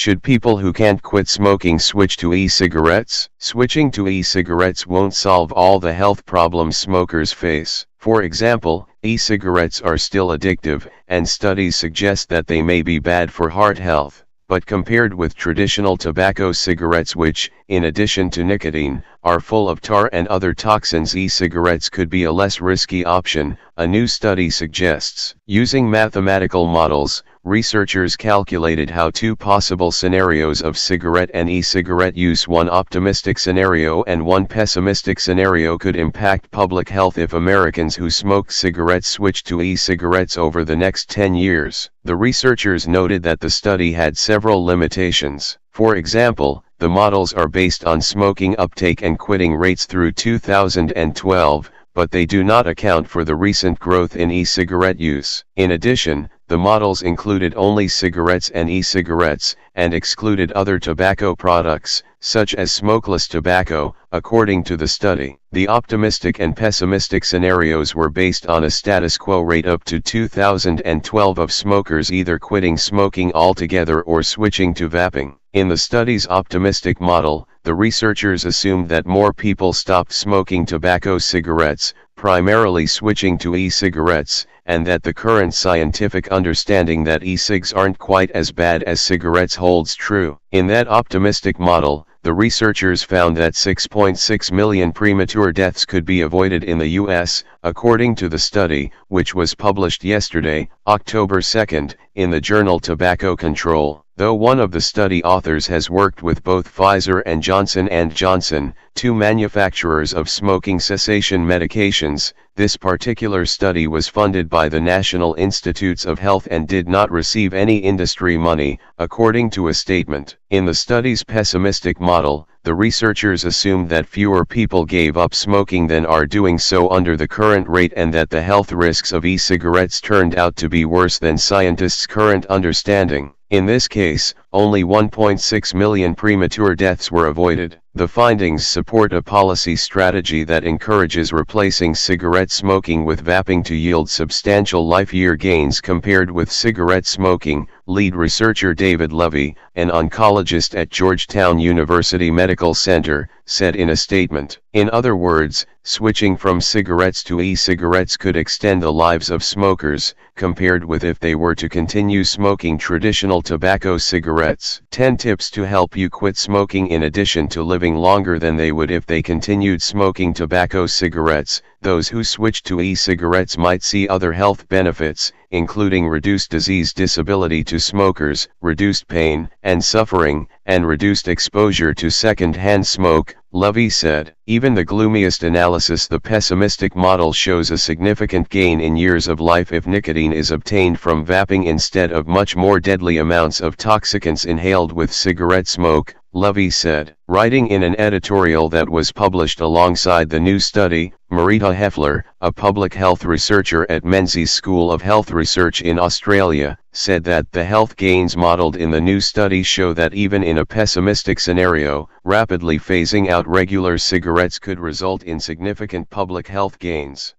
Should people who can't quit smoking switch to e-cigarettes? Switching to e-cigarettes won't solve all the health problems smokers face. For example, e-cigarettes are still addictive, and studies suggest that they may be bad for heart health. But compared with traditional tobacco cigarettes, which, in addition to nicotine, are full of tar and other toxins, e-cigarettes could be a less risky option, a new study suggests. Using mathematical models, researchers calculated how two possible scenarios of cigarette and e-cigarette use, one optimistic scenario and one pessimistic scenario, could impact public health if Americans who smoke cigarettes switch to e-cigarettes over the next 10 years. The researchers noted that the study had several limitations. For example, the models are based on smoking uptake and quitting rates through 2012, but they do not account for the recent growth in e-cigarette use. In addition, the models included only cigarettes and e-cigarettes, and excluded other tobacco products, such as smokeless tobacco. According to the study, the optimistic and pessimistic scenarios were based on a status quo rate up to 2012 of smokers either quitting smoking altogether or switching to vaping. In the study's optimistic model, the researchers assumed that more people stopped smoking tobacco cigarettes, primarily switching to e-cigarettes, and that the current scientific understanding that e-cigs aren't quite as bad as cigarettes holds true. In that optimistic model, the researchers found that 6.6 million premature deaths could be avoided in the U.S., according to the study, which was published yesterday, October 2, in the journal Tobacco Control. Though one of the study authors has worked with both Pfizer and Johnson & Johnson, two manufacturers of smoking cessation medications, this particular study was funded by the National Institutes of Health and did not receive any industry money, according to a statement. In the study's pessimistic model, the researchers assumed that fewer people gave up smoking than are doing so under the current rate, and that the health risks of e-cigarettes turned out to be worse than scientists' current understanding. In this case, only 1.6 million premature deaths were avoided. The findings support a policy strategy that encourages replacing cigarette smoking with vaping to yield substantial life-year gains compared with cigarette smoking, lead researcher David Levy, an oncologist at Georgetown University Medical Center, said in a statement. In other words, switching from cigarettes to e-cigarettes could extend the lives of smokers, compared with if they were to continue smoking traditional tobacco cigarettes. 10 tips to help you quit smoking. In addition to living longer than they would if they continued smoking tobacco cigarettes, those who switch to e-cigarettes might see other health benefits, including reduced disease disability to smokers, reduced pain and suffering, and reduced exposure to second-hand smoke, Levy said. Even the gloomiest analysis, the pessimistic model, shows a significant gain in years of life if nicotine is obtained from vaping instead of much more deadly amounts of toxicants inhaled with cigarette smoke, Levy said. Writing in an editorial that was published alongside the new study, Marita Heffler, a public health researcher at Menzies School of Health Research in Australia, said that the health gains modeled in the new study show that even in a pessimistic scenario, rapidly phasing out regular cigarettes could result in significant public health gains.